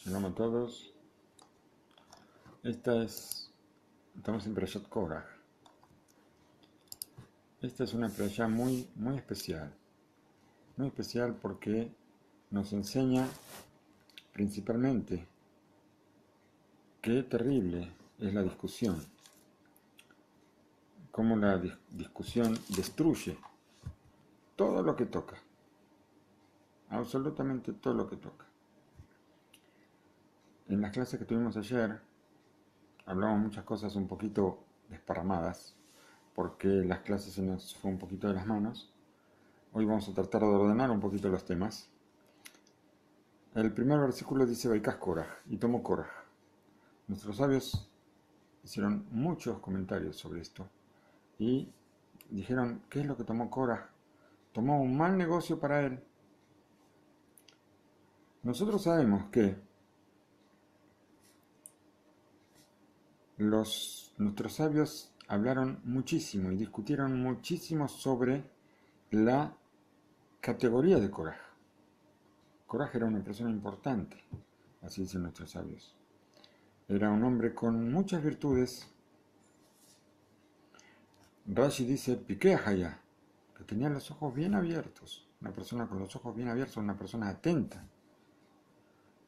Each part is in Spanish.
Shalom a todos. Estamos en Perashat Korach. Esta es una perashá muy especial. Muy especial porque nos enseña principalmente qué terrible es la discusión. Cómo la discusión destruye todo lo que toca. Absolutamente todo lo que toca. En las clases que tuvimos ayer hablamos muchas cosas un poquito desparramadas porque las clases se nos fue un poquito de las manos. Hoy vamos a tratar de ordenar un poquito los temas. El primer versículo dice Vaikas Korach, y tomó Korach. Nuestros sabios hicieron muchos comentarios sobre esto y dijeron, ¿qué es lo que tomó Korach? Tomó un mal negocio para él. Nosotros sabemos que nuestros sabios hablaron muchísimo y discutieron muchísimo sobre la categoría de Korach. Korach era una persona importante, así dicen nuestros sabios. Era un hombre con muchas virtudes. Rashi dice, Piqueahaya, que tenía los ojos bien abiertos. Una persona con los ojos bien abiertos, una persona atenta.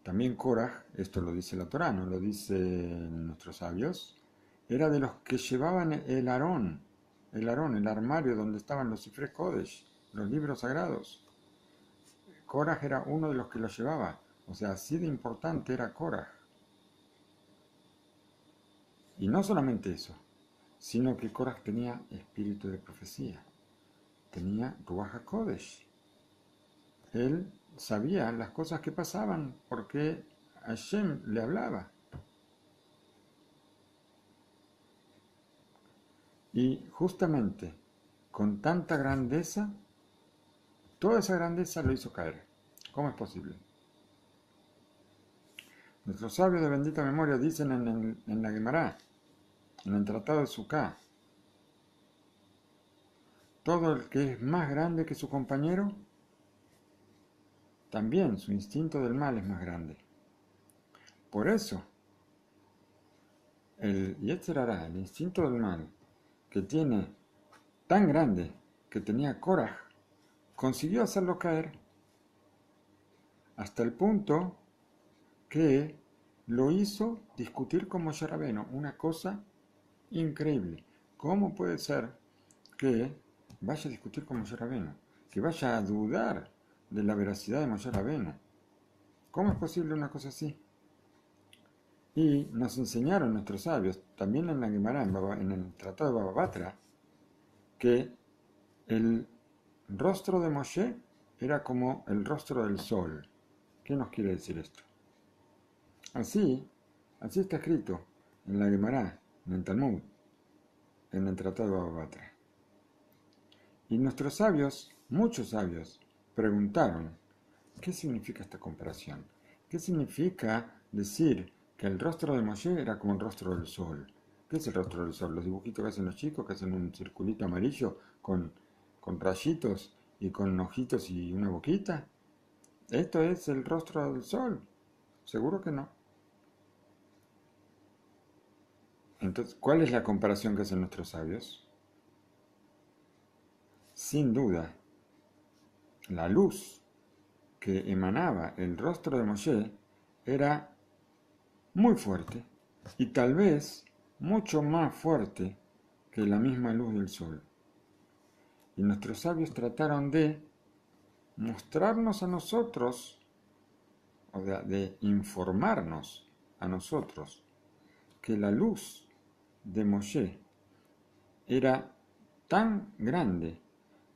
También Korach, esto lo dice la Torá, no lo dicen nuestros sabios, era de los que llevaban el armario donde estaban los Sifrei Kodesh, los libros sagrados. Korach era uno de los que los llevaba, o sea, así de importante era Korach. Y no solamente eso, sino que Korach tenía espíritu de profecía, tenía Ruach HaKodesh. Él sabía las cosas que pasaban porque Hashem le hablaba. Y justamente con tanta grandeza, toda esa grandeza lo hizo caer. ¿Cómo es posible? Nuestros sabios de bendita memoria dicen en la Gemara, en el Tratado de Sukkah, todo el que es más grande que su compañero, también su instinto del mal es más grande. Por eso, el Yetzer Hará, el instinto del mal, que tiene tan grande que tenía Korach, consiguió hacerlo caer hasta el punto que lo hizo discutir con Moshe Rabbeinu, una cosa increíble. ¿Cómo puede ser que vaya a discutir con Moshe Rabbeinu? Que vaya a dudar de la veracidad de Moshe Rabbeinu. ¿Cómo es posible una cosa así? Y nos enseñaron nuestros sabios, también en la Gemara, en el Tratado de Baba Batra, que el rostro de Moshe era como el rostro del sol. ¿Qué nos quiere decir esto? Así está escrito en la Gemara, en el Talmud, en el Tratado de Baba Batra. Y nuestros sabios, muchos sabios, preguntaron, ¿qué significa esta comparación? ¿Qué significa decir que el rostro de Moshe era como el rostro del sol? ¿Qué es el rostro del sol? Los dibujitos que hacen los chicos, que hacen un circulito amarillo con rayitos y con ojitos y una boquita. ¿Esto es el rostro del sol? Seguro que no. Entonces, ¿cuál es la comparación que hacen nuestros sabios? Sin duda, la luz que emanaba el rostro de Moshe era muy fuerte y tal vez mucho más fuerte que la misma luz del sol. Y nuestros sabios trataron de mostrarnos a nosotros, o de informarnos a nosotros, que la luz de Moshe era tan grande,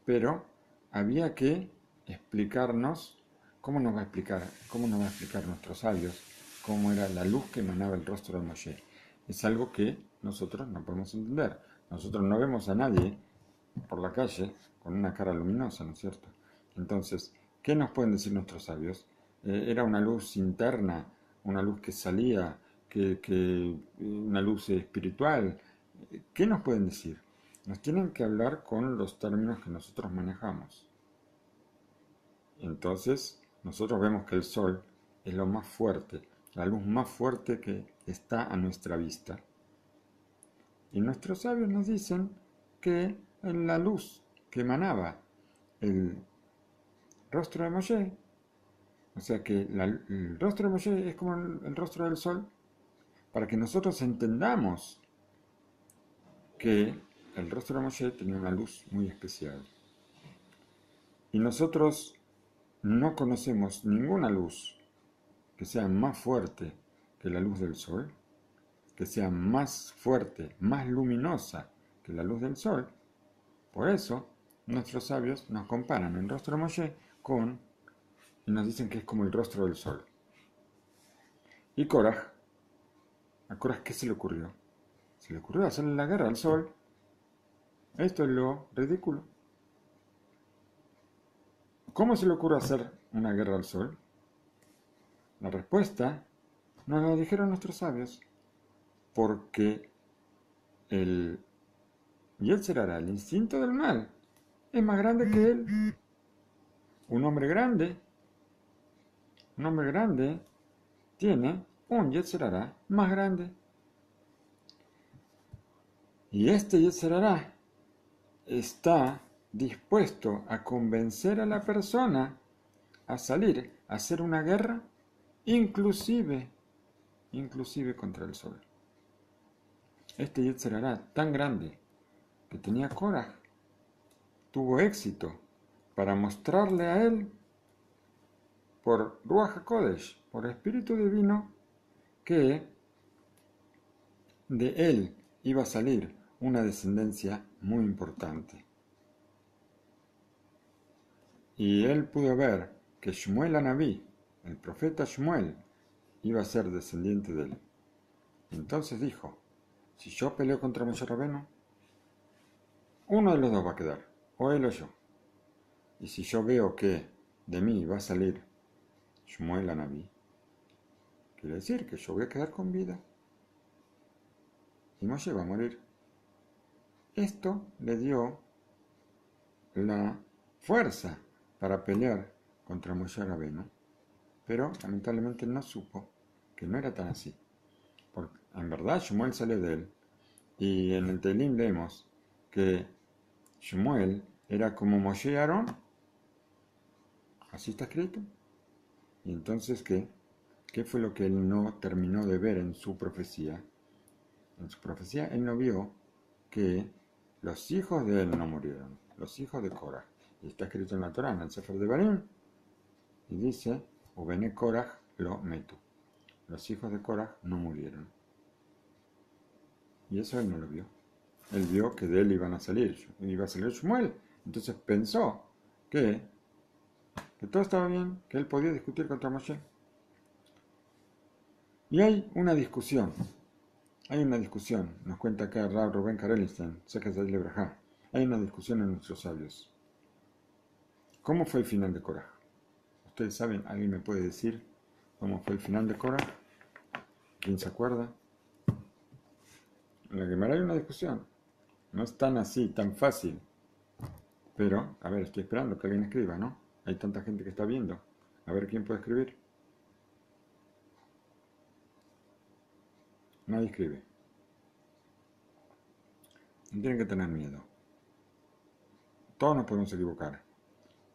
pero había que explicarnos. ¿Cómo nos va a explicar nuestros sabios cómo era la luz que emanaba el rostro de Moshe? Es algo que nosotros no podemos entender. Nosotros no vemos a nadie por la calle con una cara luminosa, ¿no es cierto? Entonces, ¿qué nos pueden decir nuestros sabios? Era una luz interna, una luz que salía, una luz espiritual. ¿Qué nos pueden decir? Nos tienen que hablar con los términos que nosotros manejamos. Entonces, nosotros vemos que el sol es lo más fuerte la luz más fuerte que está a nuestra vista. Y nuestros sabios nos dicen que en la luz que emanaba el rostro de Moshe, o sea que el rostro de Moshe es como el rostro del sol, para que nosotros entendamos que el rostro de Moshe tenía una luz muy especial. Y nosotros no conocemos ninguna luz que sea más fuerte que la luz del sol, que sea más fuerte, más luminosa que la luz del sol. Por eso, nuestros sabios nos comparan el rostro de Moshe y nos dicen que es como el rostro del sol. Y ¿a Korah qué se le ocurrió? Se le ocurrió hacerle la guerra al sol. Esto es lo ridículo. ¿Cómo se le ocurre hacer una guerra al sol? La respuesta nos la dijeron nuestros sabios, porque el Yetzer Hara, el instinto del mal, es más grande que él. Un hombre grande tiene un Yetzer Hara más grande. Y este Yetzer Hara está dispuesto a convencer a la persona a salir a hacer una guerra, inclusive contra el sol. Este Yetzer Hara tan grande que tenía Korah tuvo éxito para mostrarle a él por Ruach HaKodesh, por Espíritu Divino, que de él iba a salir una descendencia muy importante. Y él pudo ver que Shmuel Anabí, el profeta Shmuel, iba a ser descendiente de él. Entonces dijo, si yo peleo contra Moshe Rabbeinu, uno de los dos va a quedar, o él o yo. Y si yo veo que de mí va a salir Shmuel Anabí, quiere decir que yo voy a quedar con vida y Moshe va a morir. Esto le dio la fuerza para pelear contra Moshe Rabbeinu, pero lamentablemente no supo que no era tan así. Porque en verdad Shmuel salió de él, y en el Tehilim leemos que Shmuel era como Moshe y Aarón, así está escrito. Y entonces, ¿qué fue lo que él no terminó de ver en su profecía? En su profecía él no vio que los hijos de él no murieron, los hijos de Korah. Y está escrito en la Torá, en el Sefer de Barim, y dice, Ubene Korah lo metu. Los hijos de Korah no murieron. Y eso él no lo vio. Él vio que de él iba a salir Shmuel. Entonces pensó que todo estaba bien, que él podía discutir contra Moshe. Y hay una discusión, nos cuenta acá Rav Rubén Karelstein, hay una discusión en nuestros sabios. ¿Cómo fue el final de Korah? ¿Ustedes saben? ¿Alguien me puede decir cómo fue el final de Korah? ¿Quién se acuerda? En la Gemara hay una discusión. No es tan así, tan fácil. Pero, a ver, estoy esperando que alguien escriba, ¿no? Hay tanta gente que está viendo. A ver quién puede escribir. Nadie escribe. No tienen que tener miedo. Todos nos podemos equivocar.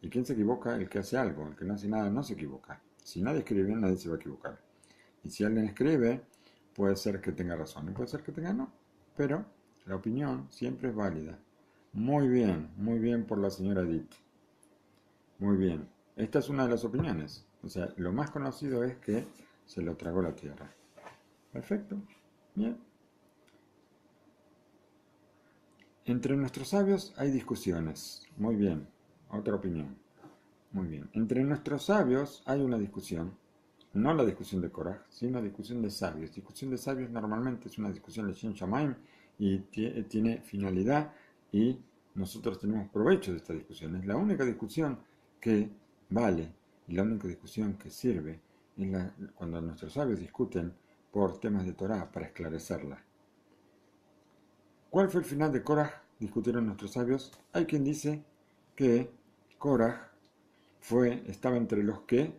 ¿Y quién se equivoca? El que hace algo. El que no hace nada no se equivoca. Si nadie escribe, nadie se va a equivocar. Y si alguien escribe, puede ser que tenga razón y puede ser que tenga no. Pero la opinión siempre es válida. Muy bien por la señora Edith. Muy bien. Esta es una de las opiniones. O sea, lo más conocido es que se lo tragó la tierra. Perfecto. Bien. Entre nuestros sabios hay discusiones. Muy bien. Otra opinión. Muy bien. Entre nuestros sabios hay una discusión. No la discusión de Korah, sino discusión de sabios. Discusión de sabios normalmente es una discusión de Shin Shamaim y tiene finalidad y nosotros tenemos provecho de esta discusión. Es la única discusión que vale y la única discusión que sirve es cuando nuestros sabios discuten por temas de Torah para esclarecerla. ¿Cuál fue el final de Korah? Discutieron nuestros sabios. Hay quien dice que Korah estaba entre los que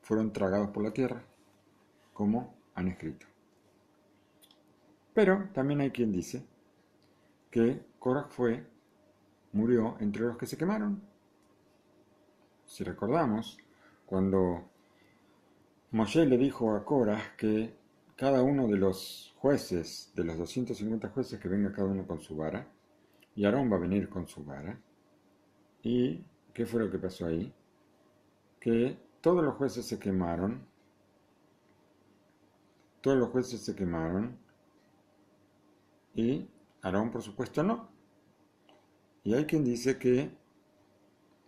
fueron tragados por la tierra. como han escrito. Pero también hay quien dice que Korah murió entre los que se quemaron. Si recordamos, cuando Moshe le dijo a Korah que cada uno de los jueces, de los 250 jueces, que venga cada uno con su vara, y Aarón va a venir con su vara. ¿Y qué fue lo que pasó ahí? Que todos los jueces se quemaron, y Aarón, por supuesto, no. Y hay quien dice que,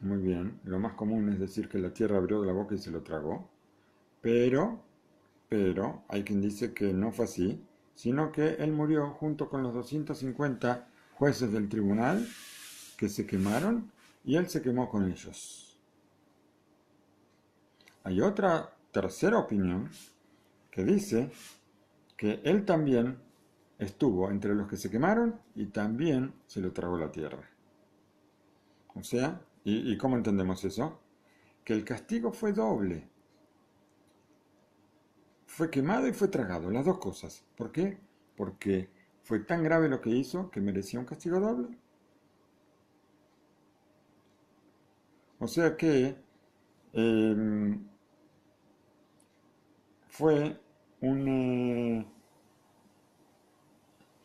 muy bien, lo más común es decir que la tierra abrió la boca y se lo tragó, pero hay quien dice que no fue así, sino que él murió junto con los 250 jueces del tribunal que se quemaron y él se quemó con ellos. Hay otra tercera opinión que dice que él también estuvo entre los que se quemaron y también se lo tragó la tierra. O sea, ¿y cómo entendemos eso? Que el castigo fue doble. Fue quemado y fue tragado, las dos cosas. ¿Por qué? Porque fue tan grave lo que hizo que merecía un castigo doble. O sea que fue un...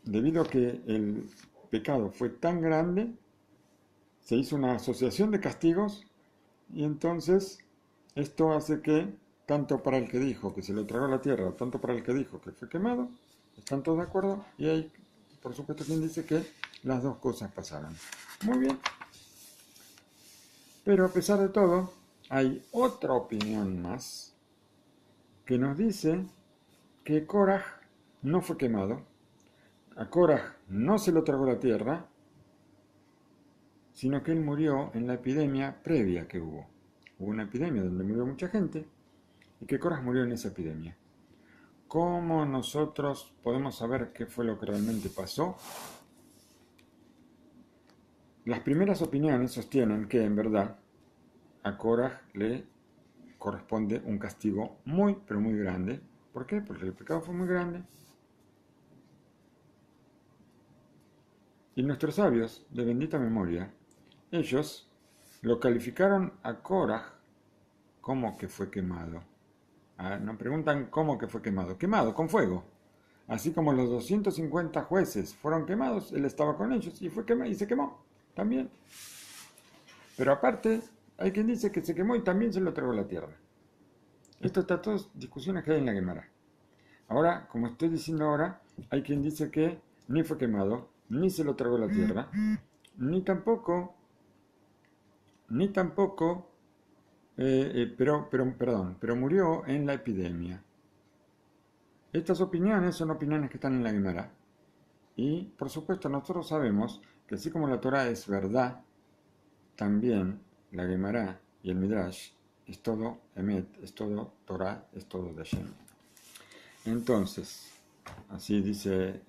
debido a que el pecado fue tan grande, se hizo una asociación de castigos y entonces esto hace que tanto para el que dijo que se le tragó la tierra, tanto para el que dijo que fue quemado, están todos de acuerdo y hay, por supuesto, quien dice que las dos cosas pasaron. Muy bien. Pero a pesar de todo, hay otra opinión más que nos dice que Korah no fue quemado, a Korah no se lo tragó la tierra, sino que él murió en la epidemia previa que hubo. Hubo una epidemia donde murió mucha gente y que Korah murió en esa epidemia. ¿Cómo nosotros podemos saber qué fue lo que realmente pasó? Las primeras opiniones sostienen que en verdad a Korah le corresponde un castigo muy, pero muy grande. ¿Por qué? Porque el pecado fue muy grande. Y nuestros sabios, de bendita memoria, ellos lo calificaron a Korah como que fue quemado. Nos preguntan cómo que fue quemado. Quemado, con fuego. Así como los 250 jueces fueron quemados, él estaba con ellos y fue quemado y se quemó también. Pero aparte, hay quien dice que se quemó y también se lo tragó la tierra. Esto está todas discusiones que hay en la Gemara. Ahora, como estoy diciendo ahora, hay quien dice que ni fue quemado, ni se lo tragó la tierra, ni tampoco, pero murió en la epidemia. Estas opiniones son opiniones que están en la Gemara. Y, por supuesto, nosotros sabemos que así como la Torah es verdad, también la Gemara y el Midrash es todo Emet, es todo Torah, es todo de Hashem. Entonces, así dice,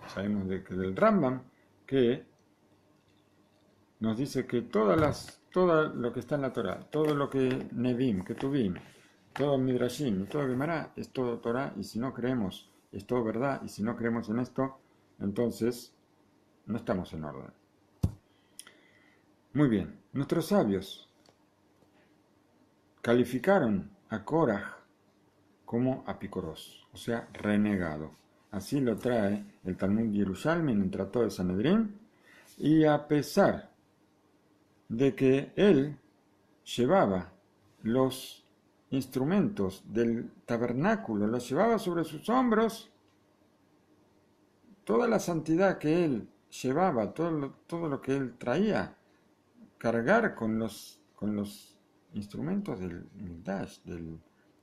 sabemos del Rambam, que nos dice que todo lo que está en la Torah, todo lo que Nevim, que Tuvim, todo Midrashim y todo Gemara es todo Torah, y si no creemos, es todo verdad, y si no creemos en esto, entonces no estamos en orden. Muy bien, nuestros sabios calificaron a Korah como apicoros, o sea, renegado. Así lo trae el Talmud Yerushalmi en el Tratado de Sanedrín, y a pesar de que él llevaba los instrumentos del tabernáculo, los llevaba sobre sus hombros, toda la santidad que él llevaba, todo lo que él traía, cargar con los instrumentos del Mikdash,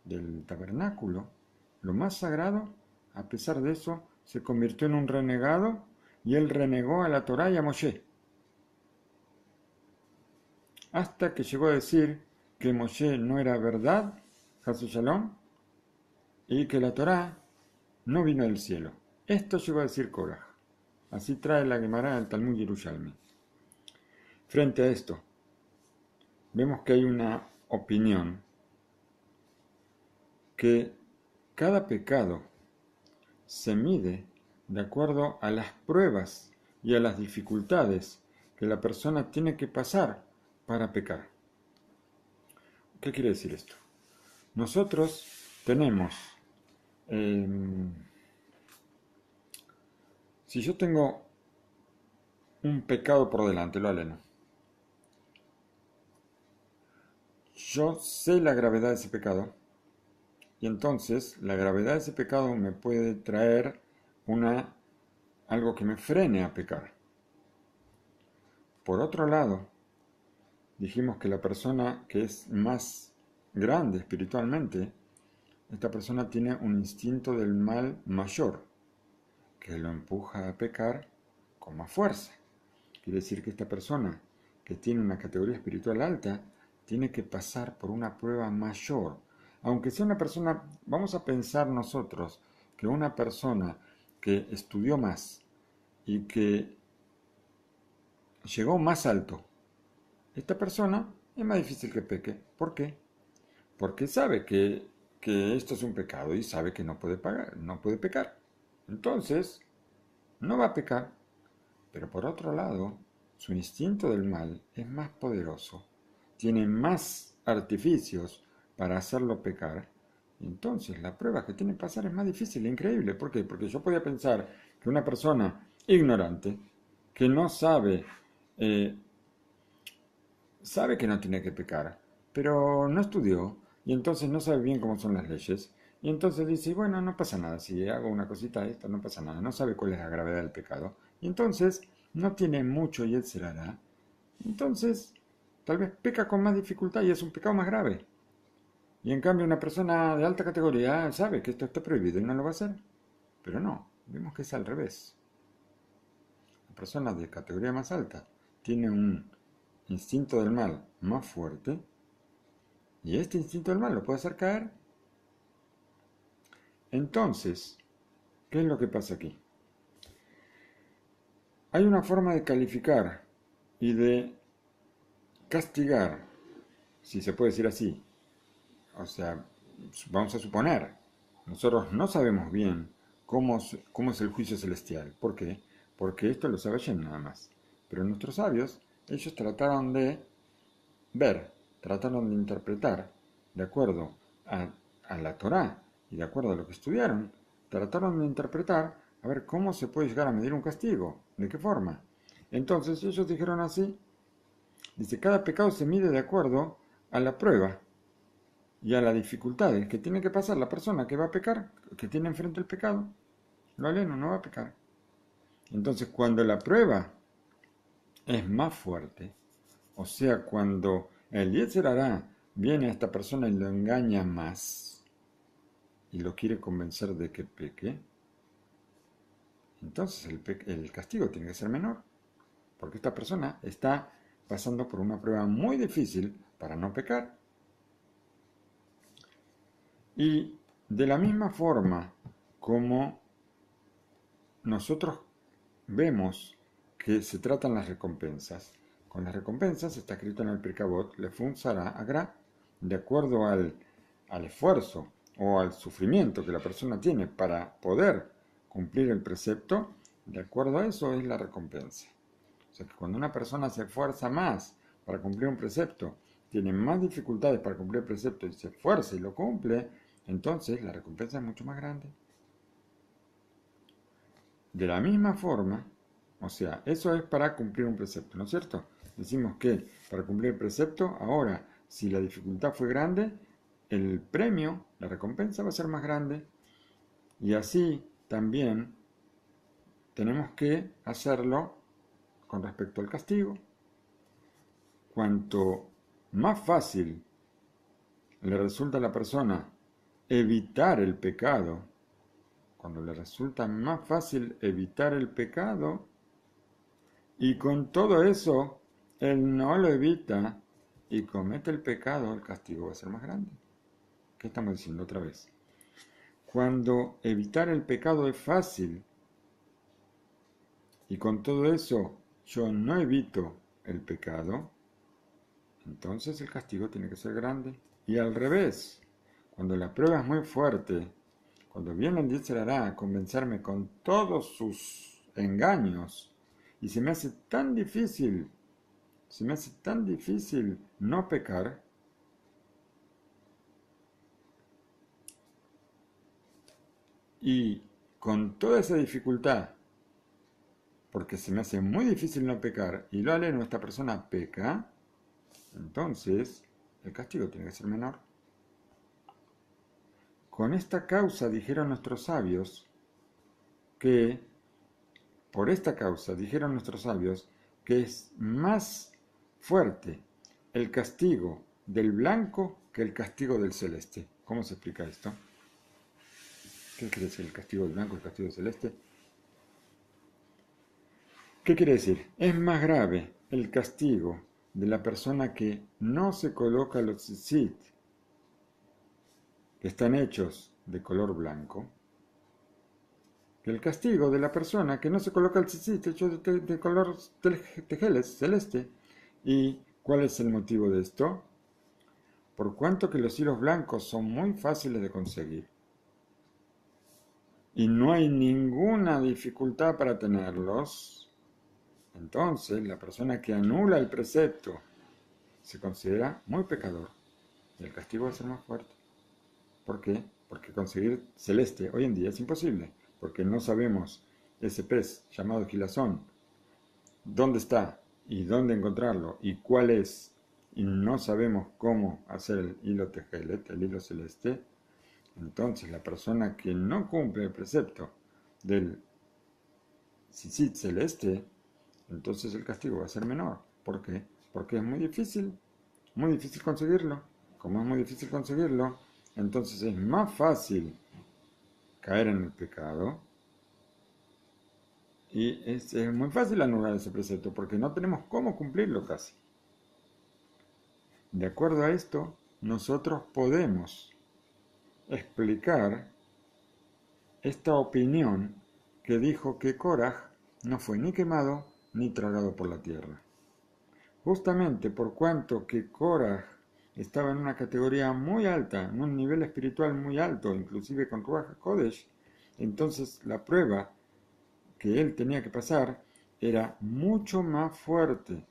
del tabernáculo, lo más sagrado, a pesar de eso, se convirtió en un renegado y él renegó a la Torá y a Moshe. Hasta que llegó a decir que Moshe no era verdad, Hasu Shalom, y que la Torá no vino del cielo. Esto llegó a decir Korah. Así trae la Gemara del Talmud Yerushalmi. Frente a esto, vemos que hay una opinión que Cada pecado se mide de acuerdo a las pruebas y a las dificultades que la persona tiene que pasar para pecar. ¿Qué quiere decir esto? Nosotros tenemos, eh, si yo tengo un pecado por delante, lo aleno, yo sé la gravedad de ese pecado y entonces la gravedad de ese pecado me puede traer algo que me frene a pecar. Por otro lado, dijimos que la persona que es más grande espiritualmente, esta persona tiene un instinto del mal mayor, que lo empuja a pecar con más fuerza. Quiere decir que esta persona que tiene una categoría espiritual alta, tiene que pasar por una prueba mayor. Aunque sea una persona, vamos a pensar nosotros que una persona que estudió más y que llegó más alto, esta persona es más difícil que peque. ¿Por qué? Porque sabe que esto es un pecado y sabe que no puede pagar, no puede pecar. Entonces, no va a pecar. Pero por otro lado, su instinto del mal es más poderoso, tiene más artificios para hacerlo pecar. Y entonces la prueba que tiene que pasar es más difícil, increíble. ¿Por qué? Porque yo podía pensar que una persona ignorante, que no sabe eh, sabe que no tiene que pecar, pero no estudió y entonces no sabe bien cómo son las leyes. Y entonces dice, bueno, no pasa nada, si hago una cosita de esta, no pasa nada, no sabe cuál es la gravedad del pecado. Y entonces no tiene mucho yetzer hará. Entonces, tal vez peca con más dificultad y es un pecado más grave. Y en cambio una persona de alta categoría sabe que esto está prohibido y no lo va a hacer. Pero no, vemos que es al revés. La persona de categoría más alta tiene un instinto del mal más fuerte y este instinto del mal lo puede hacer caer. Entonces, ¿qué es lo que pasa aquí? Hay una forma de calificar y de castigar, si se puede decir así. O sea, vamos a suponer, nosotros no sabemos bien cómo es el juicio celestial. ¿Por qué? Porque esto lo sabe Hashem nada más. Pero nuestros sabios, ellos trataron de ver, trataron de interpretar, de acuerdo a la Torá y de acuerdo a lo que estudiaron, trataron de interpretar a ver cómo se puede llegar a medir un castigo, de qué forma. Entonces ellos dijeron así, dice, cada pecado se mide de acuerdo a la prueba y a las dificultades que tiene que pasar la persona que va a pecar, que tiene enfrente el pecado. Lo aleno no va a pecar. Entonces cuando la prueba es más fuerte, o sea, cuando el yetzer hará viene a esta persona y lo engaña más y lo quiere convencer de que peque, entonces el castigo tiene que ser menor, porque esta persona está pasando por una prueba muy difícil para no pecar. Y de la misma forma como nosotros vemos que se tratan las recompensas, con las recompensas está escrito en el Pirkabot, le funzará agra, de acuerdo al esfuerzo o al sufrimiento que la persona tiene para poder cumplir el precepto, de acuerdo a eso es la recompensa. O sea que cuando una persona se esfuerza más para cumplir un precepto, tiene más dificultades para cumplir el precepto y se esfuerza y lo cumple, entonces la recompensa es mucho más grande. De la misma forma, o sea, eso es para cumplir un precepto, ¿no es cierto? Decimos que para cumplir el precepto, ahora, si la dificultad fue grande, el premio, la recompensa va a ser más grande. Y así también tenemos que hacerlo con respecto al castigo. Cuanto más fácil le resulta a la persona evitar el pecado, cuando le resulta más fácil evitar el pecado, y con todo eso él no lo evita y comete el pecado, el castigo va a ser más grande. ¿Qué estamos diciendo otra vez? Cuando evitar el pecado es fácil y con todo eso yo no evito el pecado, entonces el castigo tiene que ser grande. Y al revés, cuando la prueba es muy fuerte Cuando viene el Yetzer Hará a convencerme con todos sus engaños, y se me hace tan difícil no pecar, y con toda esa dificultad, porque se me hace muy difícil no pecar, y lo aleno, esta persona peca, entonces el castigo tiene que ser menor. Con esta causa dijeron nuestros sabios que, por esta causa dijeron nuestros sabios, que es más fuerte el castigo del blanco que el castigo del celeste. ¿Cómo se explica esto? ¿Qué quiere decir el castigo del blanco y el castigo del celeste? ¿Qué quiere decir? Es más grave el castigo de la persona que no se coloca los tzitzit, que están hechos de color blanco, que el castigo de la persona que no se coloca el tzitzit hecho de color tejeles, celeste. ¿Y cuál es el motivo de esto? Por cuanto que los hilos blancos son muy fáciles de conseguir y no hay ninguna dificultad para tenerlos, entonces la persona que anula el precepto se considera muy pecador y el castigo va a ser más fuerte. ¿Por qué? Porque conseguir celeste hoy en día es imposible, porque no sabemos ese pez llamado gilazón, dónde está y dónde encontrarlo y cuál es, y no sabemos cómo hacer el hilo tejelet, el hilo celeste. Entonces la persona que no cumple el precepto del tzitzit celeste, entonces el castigo va a ser menor. ¿Por qué? Porque es muy difícil conseguirlo. Como es muy difícil conseguirlo, entonces es más fácil caer en el pecado y es muy fácil anular ese precepto porque no tenemos cómo cumplirlo casi. De acuerdo a esto, nosotros podemos explicar esta opinión que dijo que Koraj no fue ni quemado ni tragado por la tierra. Justamente por cuanto que Koraj estaba en una categoría muy alta, en un nivel espiritual muy alto, inclusive con Ruach HaKodesh, entonces la prueba que él tenía que pasar era mucho más fuerte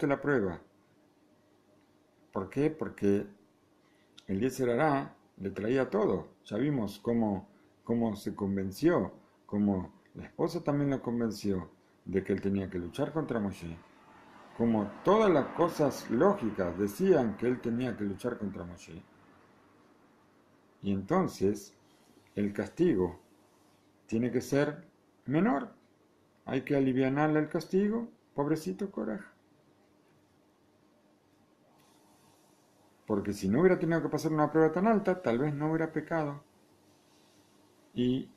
la prueba. ¿Por qué? Porque el Yetzer Hará le traía todo. Ya vimos cómo se convenció, cómo la esposa también lo convenció de que él tenía que luchar contra Moshe. Como todas las cosas lógicas decían que él tenía que luchar contra Moshe. Y entonces el castigo tiene que ser menor. Hay que alivianarle el castigo. Pobrecito Koraj. Porque si no hubiera tenido que pasar una prueba tan alta, tal vez no hubiera pecado. Y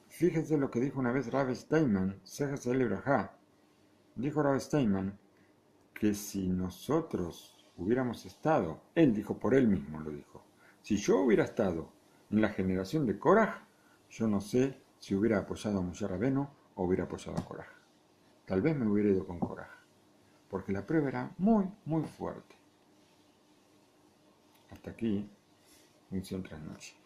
fíjense lo que dijo una vez Rav Steinman, Sejas el Ibrahá. Dijo Rav Steinman que si nosotros hubiéramos estado, él dijo, por él mismo lo dijo, si yo hubiera estado en la generación de Koraj, yo no sé si hubiera apoyado a Moshe Rabbeinu o hubiera apoyado a Koraj. Tal vez me hubiera ido con Koraj, porque la prueba era muy, muy fuerte. Hasta aquí, función trasnoche.